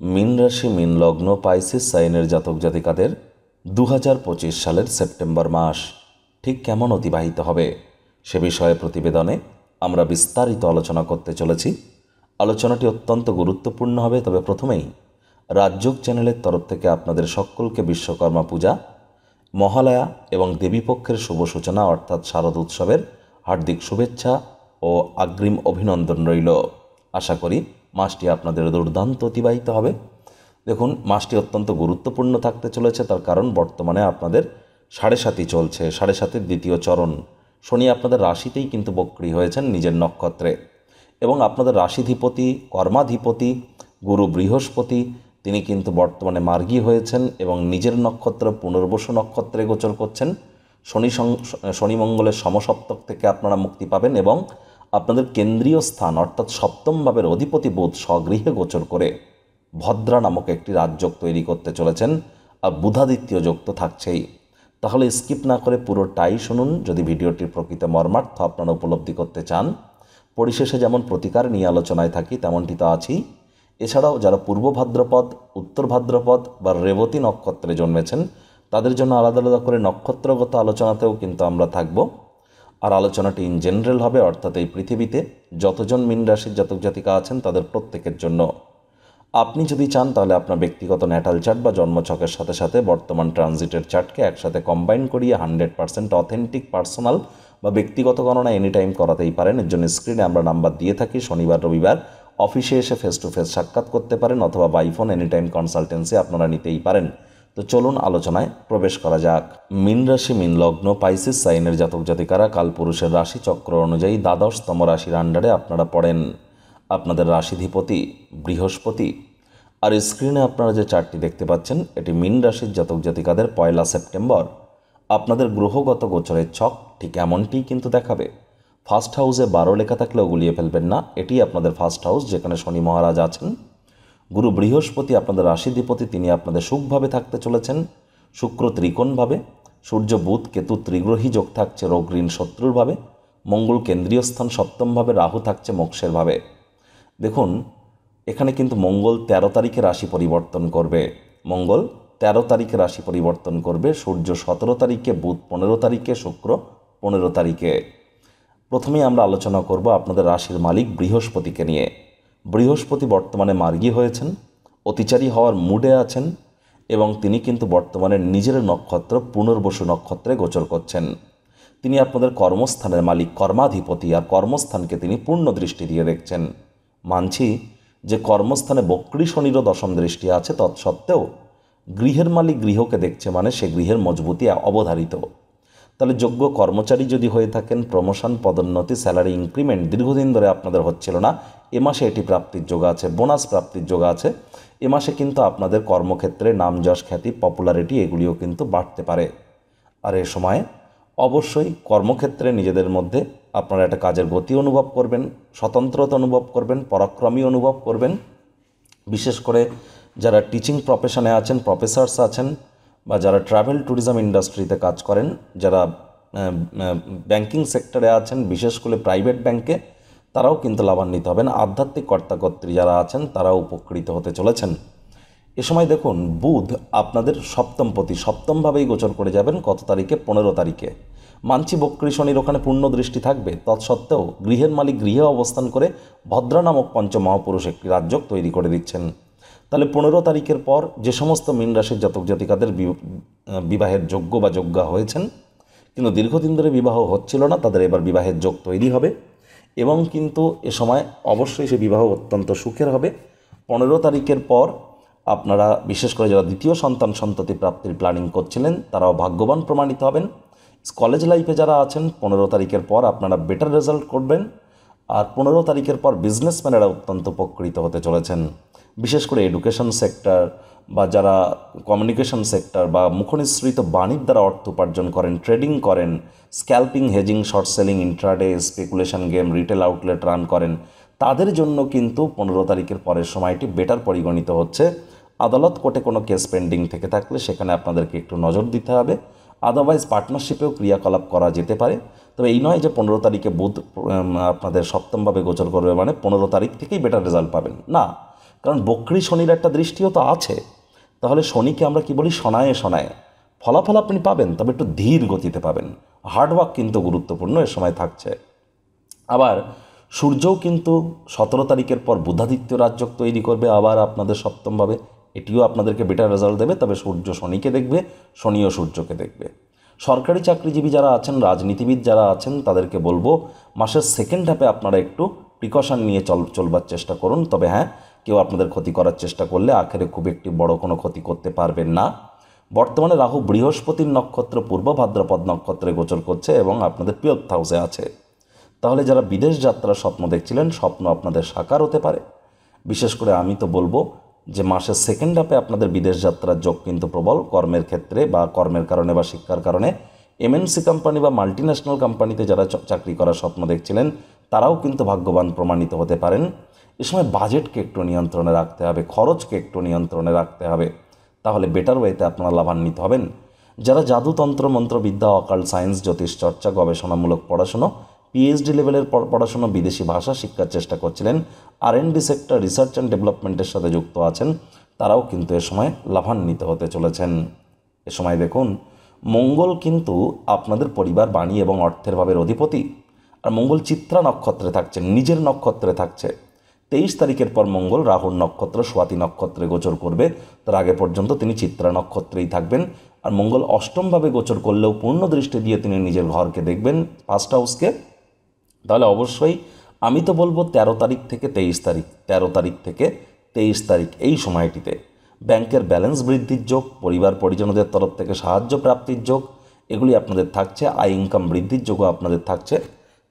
মীন রাশি মীন লগ্ন পাইসিস সাইনের জাতক জাতিকাদের 2025 সালের সেপ্টেম্বর মাস ঠিক কেমন অতিবাহিত হবে সে বিষয়ে প্রতিবেদনে আমরা বিস্তারিত আলোচনা করতে চলেছি। আলোচনাটি অত্যন্ত গুরুত্বপূর্ণ হবে। তবে প্রথমেই রাজযোগ চ্যানেলের তরফ থেকে আপনাদের সকলকে বিশ্বকর্মা পূজা, মহালয়া এবং দেবীপক্ষের শুভ সূচনা অর্থাৎ শারদ উৎসবের হার্দিক শুভেচ্ছা ও অগ্রিম অভিনন্দন রইল। আশা করি মাসটি আপনাদের দুর্দান্ত অতিবাহিত হবে। দেখুন, মাসটি অত্যন্ত গুরুত্বপূর্ণ থাকতে চলেছে, তার কারণ বর্তমানে আপনাদের 7.5 চলছে, 7.5-এর দ্বিতীয় চরণ। শনি আপনাদের রাশিতেই কিন্তু বক্রী হয়েছেন নিজের নক্ষত্রে, এবং আপনাদের রাশিধিপতি কর্মাধিপতি গুরু বৃহস্পতি তিনি কিন্তু বর্তমানে মার্গী হয়েছেন এবং নিজের নক্ষত্র পুনর্বসু নক্ষত্রে গোচর করছেন। শনি মঙ্গলের সমসপ্তক থেকে আপনারা মুক্তি পাবেন এবং আপনাদের কেন্দ্রীয় স্থান অর্থাৎ সপ্তম ভাবের অধিপতি বুধ স্বগৃহে গোচর করে ভদ্রা নামক একটি রাজযোগ তৈরি করতে চলেছেন। আর বুধাদিত্য যোগ তো থাকছেই। তাহলে স্কিপ না করে পুরোটাই শুনুন যদি ভিডিওটির প্রকৃত মর্মার্থ আপনারা উপলব্ধি করতে চান। পরিশেষে যেমন প্রতিকার নিয়ে আলোচনায় থাকি তেমনটি তো আছেই। এছাড়াও যারা পূর্ব ভাদ্রপদ, উত্তর ভাদ্রপদ বা রেবতী নক্ষত্রে জন্মেছেন তাদের জন্য আলাদা আলাদা করে নক্ষত্রগত আলোচনাতেও কিন্তু আমরা থাকব। আর আলোচনাটি ইন জেনারেল হবে, অর্থাৎ এই পৃথিবীতে যতজন মীন রাশির জাতক জাতিকা আছেন তাদের প্রত্যেকের জন্য। আপনি যদি চান তাহলে আপনার ব্যক্তিগত ন্যাটাল চার্ট বা জন্মছকের সাথে সাথে বর্তমান ট্রানজিটের চার্টকে একসাথে কম্বাইন করিয়ে 100% অথেন্টিক পার্সোনাল বা ব্যক্তিগত গণনা এনি টাইম করাতেই পারেন। এর জন্য স্ক্রিনে আমরা নাম্বার দিয়ে থাকি। শনিবার রবিবার অফিসে এসে ফেস টু ফেস সাক্ষাৎ করতে পারেন, অথবা by phone any time consultancy আপনারা নিতেই পারেন। তো চলুন আলোচনায় প্রবেশ করা যাক। মীন রাশি মীন লগ্ন পাইসিস সাইনের জাতক জাতিকারা কালপুরুষের রাশি চক্র অনুযায়ী 12তম রাশির আন্ডারে আপনারা পড়েন। আপনাদের রাশিধিপতি বৃহস্পতি। আর স্ক্রিনে আপনারা যে চার্টটি দেখতে পাচ্ছেন এটি মীন রাশির জাতক জাতিকাদের 1 সেপ্টেম্বর আপনাদের গ্রহগত গোচরের ছক ঠিক এমনটিই কিন্তু দেখাবে। ফার্স্ট হাউসে 12 লেখা থাকলেও গুলিয়ে ফেলবেন না, এটি আপনাদের ফার্স্ট হাউস যেখানে শনি মহারাজ আছেন। গুরু বৃহস্পতি আপনাদের রাশিধিপতি, তিনি আপনাদের সুখভাবে থাকতে চলেছেন। শুক্র ত্রিকোণভাবে, সূর্য বুধ কেতু ত্রিগ্রহী যোগ থাকছে রোগ ঋণ শত্রুর ভাবে, মঙ্গল কেন্দ্রীয় স্থান সপ্তমভাবে, রাহু থাকছে মোক্ষের ভাবে। দেখুন, এখানে কিন্তু মঙ্গল 13 তারিখে রাশি পরিবর্তন করবে। মঙ্গল 13 তারিখে রাশি পরিবর্তন করবে, সূর্য 17 তারিখে, বুধ 15 তারিখে, শুক্র 15 তারিখে। প্রথমেই আমরা আলোচনা করব আপনাদের রাশির মালিক বৃহস্পতিকে নিয়ে। বৃহস্পতি বর্তমানে মার্গী হয়েছেন, অতিচারী হওয়ার মুডে আছেন এবং তিনি কিন্তু বর্তমানে নিজের নক্ষত্র পুনর্বসু নক্ষত্রে গোচর করছেন। তিনি আপনাদের কর্মস্থানের মালিক, কর্মাধিপতি, আর কর্মস্থানকে তিনি পূর্ণ দৃষ্টি দিয়ে দেখছেন। মানছি যে কর্মস্থানে বক্রী শনিরও 10ম দৃষ্টি আছে, তৎসত্ত্বেও গৃহের মালিক গৃহকে দেখছে মানে সে গৃহের মজবুতি অবধারিত। তাহলে যোগ্য কর্মচারী যদি হয়ে থাকেন, প্রমোশন, পদোন্নতি, স্যালারি ইনক্রিমেন্ট দীর্ঘদিন ধরে আপনাদের হচ্ছিল না, এ মাসে এটি প্রাপ্তির যোগ আছে। বোনাস প্রাপ্তির যোগ আছে। এ মাসে কিন্তু আপনাদের কর্মক্ষেত্রে নাম, যশ, খ্যাতি, পপুলারিটি এগুলিও কিন্তু বাড়তে পারে। আর এ সময় অবশ্যই কর্মক্ষেত্রে নিজেদের মধ্যে আপনারা একটা কাজের গতি অনুভব করবেন, স্বতন্ত্রতা অনুভব করবেন, পরাক্রমী অনুভব করবেন। বিশেষ করে যারা টিচিং প্রফেশনে আছেন, প্রফেসর্স আছেন, বা যারা ট্রাভেল ট্যুরিজম ইন্ডাস্ট্রিতে কাজ করেন, যারা ব্যাংকিং সেক্টরে আছেন, বিশেষ করে প্রাইভেট ব্যাংকে, তারাও কিন্তু লাভান্বিত হবেন। আধ্যাত্মিক কর্তাকর্ত্রী যারা আছেন তারাও উপকৃত হতে চলেছেন। এ সময় দেখুন, বুধ আপনাদের সপ্তমপতি, সপ্তমভাবেই গোচর করে যাবেন। কত তারিখে? 15 তারিখে। মানছি বক্রী শনির ওখানে পূর্ণ দৃষ্টি থাকবে, তৎসত্ত্বেও গৃহের মালিক গৃহে অবস্থান করে ভদ্রা নামক পঞ্চমহাপুরুষ একটি রাজযোগ তৈরি করে দিচ্ছেন। তাহলে 15 তারিখের পর যে সমস্ত মীন রাশির জাতক জাতিকাদের বিবাহের যোগ্য বা যোগ্যা হয়েছেন কিন্তু দীর্ঘদিন ধরে বিবাহ হচ্ছিল না, তাদের এবার বিবাহের যোগ তৈরি হবে এবং কিন্তু এ সময় অবশ্যই সে বিবাহ অত্যন্ত সুখের হবে। 15 তারিখের পর আপনারা বিশেষ করে যারা দ্বিতীয় সন্তান সন্ততি প্রাপ্তির প্ল্যানিং করছিলেন তারাও ভাগ্যবান প্রমাণিত হবেন। কলেজ লাইফে যারা আছেন 15 তারিখের পর আপনারা বেটার রেজাল্ট করবেন। আর 15 তারিখের পর বিজনেসম্যানেরা অত্যন্ত উপকৃত হতে চলেছেন। বিশেষ করে এডুকেশন সেক্টর বা যারা কমিউনিকেশন সেক্টর বা মুখনিসৃত বাণিজ্য দ্বারা অর্থ উপার্জন করেন, ট্রেডিং করেন, scalping, hedging, short selling, intraday, speculation game, retail outlet run করেন, তাদের জন্য কিন্তু 15 তারিখের পরের সময়টি বেটার পরিগণিত হচ্ছে। আদালত কোর্টে কোনো কেস পেন্ডিং থেকে থাকলে সেখানে আপনাদেরকে একটু নজর দিতে হবে। আদারওয়াইজ পার্টনারশিপেও ক্রিয়াকলাপ করা যেতে পারে। তবে এই নয় যে 15 তারিখে বুধ আপনাদের সপ্তমভাবে গোচর করবে মানে 15 তারিখ থেকেই বেটার রেজাল্ট পাবেন, না। কারণ বক্রী শনির একটা দৃষ্টিও তো আছে। তাহলে শনিকে আমরা কি বলি, শনায়ে শনায়ে। ফলাফল আপনি পাবেন, তবে একটু ধীর গতিতে পাবেন। হার্ডওয়ার্ক কিন্তু গুরুত্বপূর্ণ এ সময় থাকছে। আবার সূর্যও কিন্তু 17 তারিখের পর বুধাদিত্য রাজযোগ তৈরি করবে আবার আপনাদের সপ্তমভাবে। এটিও আপনাদেরকে বেটার রেজাল্ট দেবে, তবে সূর্য শনিকে দেখবে, শনিও সূর্যকে দেখবে। সরকারি চাকরিজীবী যারা আছেন, রাজনীতিবিদ যারা আছেন, তাদেরকে বলবো মাসের সেকেন্ড হাফে আপনারা একটু প্রিকশন নিয়ে চলবার চেষ্টা করুন। তবে হ্যাঁ, কেউ আপনাদের ক্ষতি করার চেষ্টা করলে আখেরে খুব একটি বড় কোনো ক্ষতি করতে পারবেন না। বর্তমানে রাহু বৃহস্পতির নক্ষত্র পূর্ব ভাদ্রপদ নক্ষত্রে গোচর করছে এবং আপনাদের 4th হাউসে আছে। তাহলে যারা বিদেশ যাত্রার স্বপ্ন দেখছিলেন, স্বপ্ন আপনাদের সাকার হতে পারে। বিশেষ করে আমি তো বলবো যে মাসের সেকেন্ড হাফে আপনাদের বিদেশ যাত্রার যোগ কিন্তু প্রবল, কর্মের ক্ষেত্রে বা কর্মের কারণে বা শিক্ষার কারণে। এমএনসি কোম্পানি বা মাল্টিন্যাশনাল কোম্পানিতে যারা চাকরি করার স্বপ্ন দেখছিলেন, তারাও কিন্তু ভাগ্যবান প্রমাণিত হতে পারেন। এ সময় বাজেটকে একটু নিয়ন্ত্রণে রাখতে হবে, খরচকে একটু নিয়ন্ত্রণে রাখতে হবে, তাহলে বেটার ওয়েতে আপনারা লাভান্বিত হবেন। যারা জাদুতন্ত্র মন্ত্রবিদ্যা, অকাল্ট সায়েন্স, জ্যোতিষ চর্চা, গবেষণামূলক পড়াশুনো, পিএইচডি লেভেলের পড়াশুনো, বিদেশি ভাষা শিক্ষার চেষ্টা করছিলেন, আর&ডি সেক্টর, রিসার্চ অ্যান্ড ডেভেলপমেন্টের সাথে যুক্ত আছেন, তারাও কিন্তু এ সময় লাভান্বিত হতে চলেছেন। এ সময় দেখুন, মঙ্গল কিন্তু আপনাদের পরিবার, বাণী এবং অর্থের ভাবের অধিপতি। আর মঙ্গল চিত্রা নক্ষত্রে থাকছে, নিজের নক্ষত্রে থাকছে। 23 তারিখের পর মঙ্গল রাহুর নক্ষত্র স্বাতি নক্ষত্রে গোচর করবে। তার আগে পর্যন্ত তিনি চিত্রা নক্ষত্রেই থাকবেন। আর মঙ্গল অষ্টমভাবে গোচর করলেও পূর্ণ দৃষ্টি দিয়ে তিনি নিজের ঘরকে দেখবেন, ফার্স্ট হাউসকে। তাহলে অবশ্যই আমি তো বলবো 13 তারিখ থেকে 23 তারিখ, 13 তারিখ থেকে 23 তারিখ এই সময়টিতে ব্যাংকের ব্যালেন্স বৃদ্ধির যোগ, পরিবার পরিজনদের তরফ থেকে সাহায্য প্রাপ্তির যোগ, এগুলি আপনাদের থাকছে। আয় ইনকাম বৃদ্ধির যোগও আপনাদের থাকছে।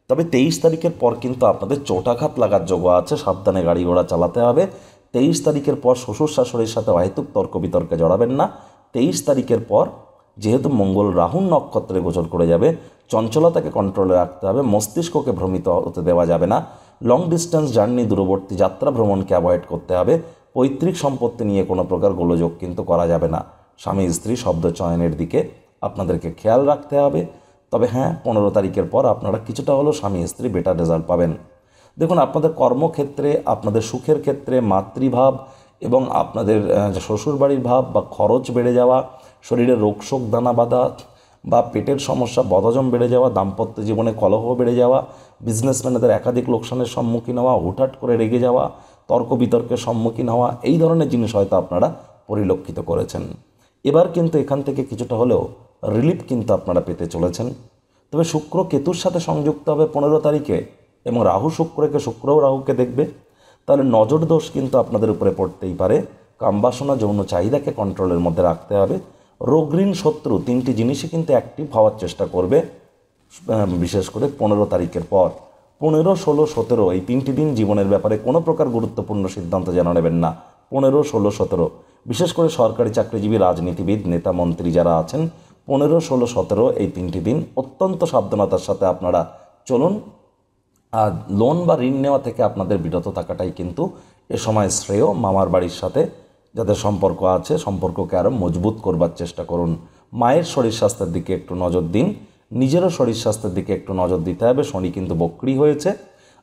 তবে 23 তারিখের পর কিন্তু আপনাদের চোটাঘাত লাগার যোগও আছে, সাবধানে গাড়ি ঘোড়া চালাতে হবে। 23 তারিখের পর শ্বশুর শাশুড়ির সাথে অহেতুক তর্ক বিতর্কে জড়াবেন না। 23 তারিখের পর যেহেতু মঙ্গল রাহুর নক্ষত্রে গোচর করে যাবে, চঞ্চলতাকে কন্ট্রোলে রাখতে হবে, মস্তিষ্ককে ভ্রমিত হতে দেওয়া যাবে না। লং ডিস্টেন্স জার্নি, দূরবর্তী যাত্রা ভ্রমণকে অ্যাভয়েড করতে হবে। পৈতৃক সম্পত্তি নিয়ে কোনো প্রকার গোলযোগ কিন্তু করা যাবে না। স্বামী স্ত্রী শব্দ চয়নের দিকে আপনাদেরকে খেয়াল রাখতে হবে। তবে হ্যাঁ, 15 তারিখের পর আপনারা কিছুটা হলেও স্বামী স্ত্রী বেটার রেজাল্ট পাবেন। দেখুন, আপনাদের কর্মক্ষেত্রে, আপনাদের সুখের ক্ষেত্রে মাতৃভাব এবং আপনাদের শ্বশুরবাড়ির ভাব বা খরচ বেড়ে যাওয়া, শরীরে রোগশোক দানা বাঁধা বা পেটের সমস্যা, বদহজম বেড়ে যাওয়া, দাম্পত্য জীবনে কলহ বেড়ে যাওয়া, বিজনেসম্যানদের একাধিক লোকসানের সম্মুখীন হওয়া, হুটহাট করে রেগে যাওয়া, তর্ক বিতর্কের সম্মুখীন হওয়া, এই ধরনের জিনিস হয়তো আপনারা পরিলক্ষিত করেছেন। এবার কিন্তু এখান থেকে কিছুটা হলেও রিলিফ কিন্তু আপনারা পেতে চলেছেন। তবে শুক্র কেতুর সাথে সংযুক্ত হবে 15 তারিখে এবং রাহু শুক্রকে, শুক্রও রাহুকে দেখবে। তাহলে নজর দোষ কিন্তু আপনাদের উপরে পড়তেই পারে। কামবাসনা, যৌন চাহিদাকে কন্ট্রোলের মধ্যে রাখতে হবে। রোগ, ঋণ, শত্রু, 3টি জিনিসই কিন্তু অ্যাক্টিভ হওয়ার চেষ্টা করবে, বিশেষ করে 15 তারিখের পর। 15, 16, 17 এই 3টি দিন জীবনের ব্যাপারে কোনো প্রকার গুরুত্বপূর্ণ সিদ্ধান্ত যেন নেবেন না। 15, 16, 17 বিশেষ করে সরকারি চাকরিজীবী, রাজনীতিবিদ, নেতা মন্ত্রী যারা আছেন, 15, 16, 17 এই 3টি দিন অত্যন্ত সাবধানতার সাথে আপনারা চলুন। আর লোন বা ঋণ নেওয়া থেকে আপনাদের বিরত থাকাটাই কিন্তু এ সময় শ্রেয়। মামার বাড়ির সাথে যাদের সম্পর্ক আছে, সম্পর্ককে আরও মজবুত করবার চেষ্টা করুন। মায়ের শরীর স্বাস্থ্যের দিকে একটু নজর দিন, নিজেরও শরীর স্বাস্থ্যের দিকে একটু নজর দিতে হবে। শনি কিন্তু বক্রী হয়েছে,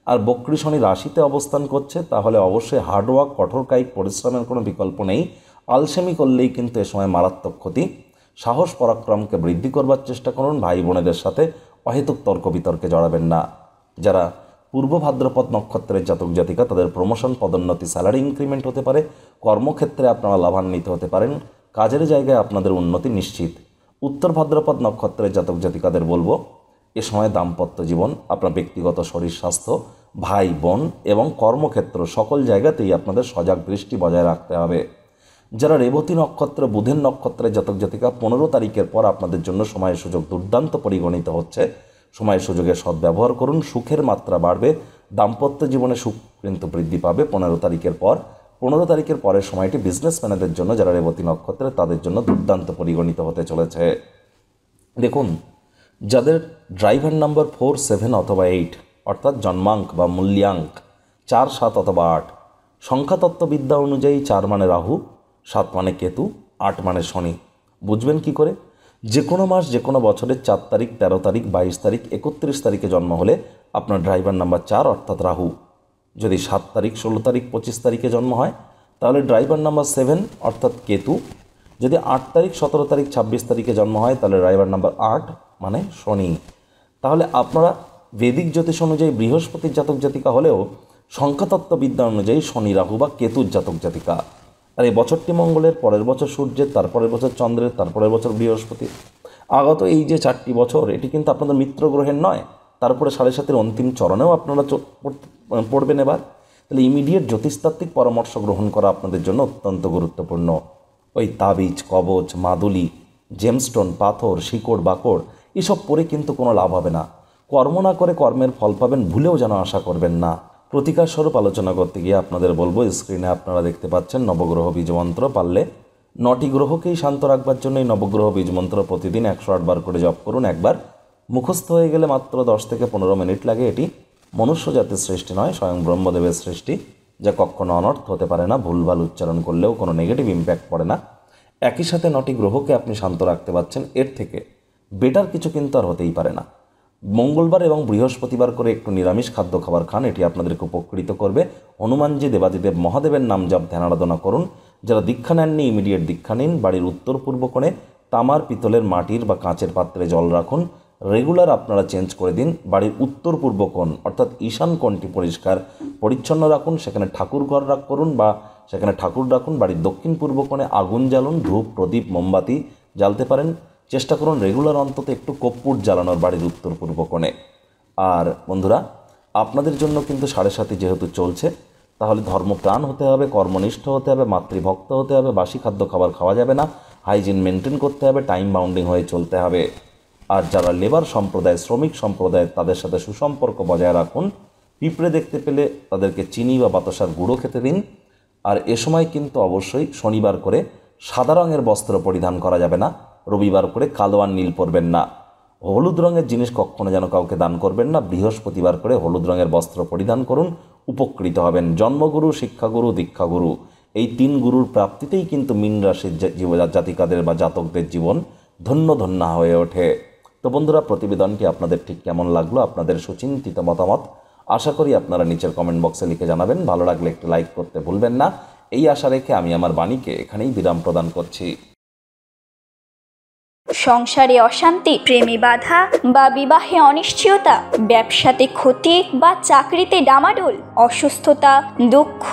আর বক্রী শনি রাশিতে অবস্থান করছে, তাহলে অবশ্যই হার্ডওয়ার্ক, কঠোর কায়িক পরিশ্রমের কোনো বিকল্প নেই। আলসেমি করলেই কিন্তু এ সময় মারাত্মক ক্ষতি। সাহস পরাক্রমকে বৃদ্ধি করবার চেষ্টা করুন। ভাই বোনেদের সাথে অহেতুক তর্ক বিতর্কে জড়াবেন না। যারা পূর্ব ভাদ্রপদ নক্ষত্রের জাতক জাতিকা, তাদের প্রমোশন, পদোন্নতি, স্যালারি ইনক্রিমেন্ট হতে পারে। কর্মক্ষেত্রে আপনারা লাভান্বিত হতে পারেন। কাজের জায়গায় আপনাদের উন্নতি নিশ্চিত। উত্তর ভাদ্রপদ নক্ষত্রের জাতক জাতিকাদের বলবো, এ সময় দাম্পত্য জীবন, আপনার ব্যক্তিগত শরীর স্বাস্থ্য, ভাই বোন এবং কর্মক্ষেত্র সকল জায়গাতেই আপনাদের সজাগ দৃষ্টি বজায় রাখতে হবে। যারা রেবতী নক্ষত্র, বুধের নক্ষত্রের জাতক জাতিকা, 15 তারিখের পর আপনাদের জন্য সময়ের সুযোগ দুর্দান্ত পরিগণিত হচ্ছে। সময়ের সুযোগের সদ্ব্যবহার করুন, সুখের মাত্রা বাড়বে। দাম্পত্য জীবনে সুখ কিন্তু বৃদ্ধি পাবে 15 তারিখের পর। 15 তারিখের পরের সময়টি বিজনেসম্যানদের জন্য, যারা রেবতী নক্ষত্রে, তাদের জন্য দুর্দান্ত পরিগণিত হতে চলেছে। দেখুন, যাদের ড্রাইভার নাম্বার 4, 7 অথবা 8 অর্থাৎ জন্মাঙ্ক বা মূল্যাঙ্ক 4, 7 অথবা 8, সংখ্যাতত্ত্ববিদ্যা অনুযায়ী 4 মানে রাহু, 7 মানে কেতু, 8 মানে শনি। বুঝবেন কি করে? যে কোনো মাস, যে কোনো বছরের 4 তারিখ, 13 তারিখ, 22 তারিখ, 31 তারিখে জন্ম হলে আপনার ড্রাইভার নাম্বার 4 অর্থাৎ রাহু। যদি 7 তারিখ, 16 তারিখ, 25 তারিখে জন্ম হয় তাহলে ড্রাইভার নাম্বার 7 অর্থাৎ কেতু। যদি 8 তারিখ, 17 তারিখ, 26 তারিখে জন্ম হয় তাহলে ড্রাইভার নাম্বার 8 মানে শনি। তাহলে আপনারা বৈদিক জ্যোতিষ অনুযায়ী বৃহস্পতির জাতক জাতিকা হলেও সংখ্যাতত্ত্ববিদ্যা অনুযায়ী শনি, রাহু বা কেতুর জাতক জাতিকা। আর এই বছরটি মঙ্গলের, পরের বছর সূর্যের, তারপরের বছর চন্দ্রের, তারপরের বছর বৃহস্পতির। আগত এই যে 4টি বছর এটি কিন্তু আপনাদের মিত্র গ্রহের নয়। তারপরে 7.5-এর অন্তিম চরণেও আপনারা পড়বেন এবার। তাহলে ইমিডিয়েট জ্যোতিষতাত্ত্বিক পরামর্শ গ্রহণ করা আপনাদের জন্য অত্যন্ত গুরুত্বপূর্ণ। ওই তাবিজ, কবচ, মাদুলি, জেমস্টোন, পাথর, শিকড়, বাকড় এসব পরে কিন্তু কোনো লাভ হবে না। কর্ম না করে কর্মের ফল পাবেন ভুলেও যেন আশা করবেন না। প্রতিকার স্বরূপ আলোচনা করতে গিয়ে আপনাদের বলবো, স্ক্রিনে আপনারা দেখতে পাচ্ছেন নবগ্রহ বীজমন্ত্র। পারলে 9টি গ্রহকেই শান্ত রাখবার জন্য এই নবগ্রহ বীজমন্ত্র প্রতিদিন 108 বার করে জপ করুন। একবার মুখস্থ হয়ে গেলে মাত্র 10 থেকে 15 মিনিট লাগে। এটি মনুষ্য জাতির সৃষ্টি নয়, স্বয়ং ব্রহ্মদেবের সৃষ্টি, যা কখনো অনর্থ হতে পারে না। ভুলভাল উচ্চারণ করলেও কোনো নেগেটিভ ইম্প্যাক্ট পড়ে না। একই সাথে 9টি গ্রহকে আপনি শান্ত রাখতে পারছেন, এর থেকে বেটার কিছু কিন্তু আর হতেই পারে না। মঙ্গলবার এবং বৃহস্পতিবার করে একটু নিরামিষ খাদ্য খাবার খান, এটি আপনাদেরকে উপকৃত করবে। হনুমানজি, দেবাদিদেব মহাদেবের নাম জপ ধ্যান আরাধনা করুন। যারা দীক্ষা নেননি ইমিডিয়েট দীক্ষা নিন। বাড়ির উত্তর পূর্ব কোণে তামার, পিতলের, মাটির বা কাঁচের পাত্রে জল রাখুন। রেগুলার আপনারা চেঞ্জ করে দিন। বাড়ির উত্তর পূর্ব কোণ অর্থাৎ ঈশান কোণটি পরিষ্কার পরিচ্ছন্ন রাখুন। সেখানে ঠাকুর ঘর করুন বা সেখানে ঠাকুর রাখুন। বাড়ির দক্ষিণ পূর্ব কোণে আগুন জ্বালুন, ধূপ, প্রদীপ, মোমবাতি জ্বালতে পারেন। চেষ্টা করুন রেগুলার অন্তত একটু কর্পূর জ্বালানোর বাড়ির উত্তর পূর্ব কোণে। আর বন্ধুরা, আপনাদের জন্য কিন্তু 7.5 যেহেতু চলছে, তাহলে ধর্মপ্রাণ হতে হবে, কর্মনিষ্ঠ হতে হবে, মাতৃভক্ত হতে হবে, বাসি খাদ্য খাবার খাওয়া যাবে না, হাইজিন মেনটেন করতে হবে, টাইম বাউন্ডিং হয়ে চলতে হবে। আর যারা লেবার সম্প্রদায়, শ্রমিক সম্প্রদায়, তাদের সাথে সুসম্পর্ক বজায় রাখুন। পিঁপড়ে দেখতে পেলে তাদেরকে চিনি বা বাতাসার গুঁড়ো খেতে দিন। আর এ সময় কিন্তু অবশ্যই শনিবার করে সাদা রঙের বস্ত্র পরিধান করা যাবে না, রবিবার করে কালো আর নীল পরবেন না। হলুদ রঙের জিনিস কখনো যেন কাউকে দান করবেন না। বৃহস্পতিবার করে হলুদ রঙের বস্ত্র পরিধান করুন, উপকৃত হবেন। জন্মগুরু, শিক্ষাগুরু, দীক্ষাগুরু এই 3 গুরুর প্রাপ্তিতেই কিন্তু মীন রাশির জাতিকাদের বা জাতকদের জীবন ধন্য ধন্য হয়ে ওঠে। তো বন্ধুরা, প্রতিবেদনটি আপনাদের ঠিক কেমন লাগলো, আপনাদের সুচিন্তিত মতামত আশা করি আপনারা নিচের কমেন্ট বক্সে লিখে জানাবেন। ভালো লাগলে একটু লাইক করতে ভুলবেন না। এই আশা রেখে আমি আমার বাণীকে এখানেই বিরাম প্রদান করছি। সংসারে অশান্তি, প্রেমে বাধা বা বিবাহে অনিশ্চয়তা, ব্যবসাতে ক্ষতি বা চাকরিতে ডামাডোল, অসুস্থতা, দুঃখ,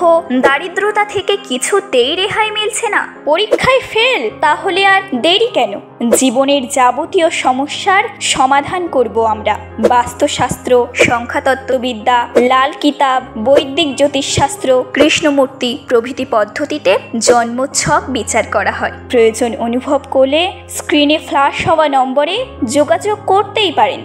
দারিদ্রতা থেকে কিছুতেই রেহাই মিলছে না, পরীক্ষায় ফেল, তাহলে আর দেরি কেন? জীবনের যাবতীয় সমস্যার সমাধান করব আমরা। বাস্তুশাস্ত্র, সংখ্যাতত্ত্ববিদ্যা, লাল কিতাব, বৈদিক জ্যোতিষশাস্ত্র, কৃষ্ণমূর্তি প্রভৃতি পদ্ধতিতে জন্মছক বিচার করা হয়। প্রয়োজন অনুভব করলে স্ক্রিনে ফ্ল্যাশ হওয়া নম্বরে যোগাযোগ করতেই পারেন।